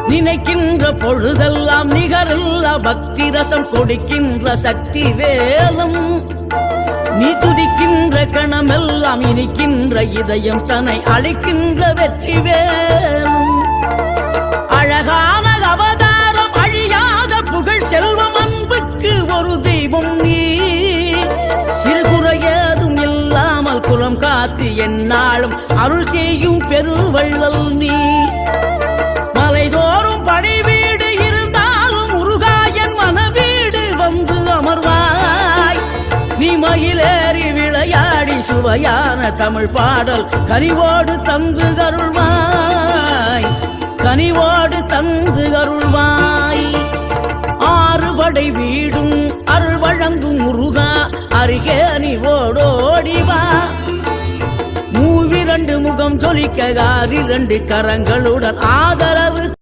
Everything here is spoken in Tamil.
நினைக்கின்ற பொழுதெல்லாம் நிகரில்லா பக்தி ரசம் கொடுக்கின்ற சக்தி வேலும் நீ துதிக்கின்ற கணமெல்லாம் இனிக்கின்ற இதயம் தன்னை அழைக்கின்ற வெற்றி வேலும் அழகான அவதாரம் அழியாத புகழ் செல்வம் அன்புக்கு ஒரு தெய்வம் நீ சிறுகுறையதும் இல்லாமல் குலம் காத்து எந்நாளும் அருள் செய்யும் பெருவள்ளல் நீ மலைதோறும் படை வீடு இருந்தாலும் முருகாயன் மனவீடு வந்து அமர்வாய் நீ மயிலேறி விளையாடி சுவையான தமிழ் பாடல் கனிவோடு தந்து அருள்வாய் கனிவோடு தந்து அருள்வாய் ஆறுபடை வீடும் அருள் வழங்கும் முருகா அருகே நீ ஓடோடிவா மூவிரண்டு முகம் ஜொலிக்க 6 கரங்களுடன் ஆதரவு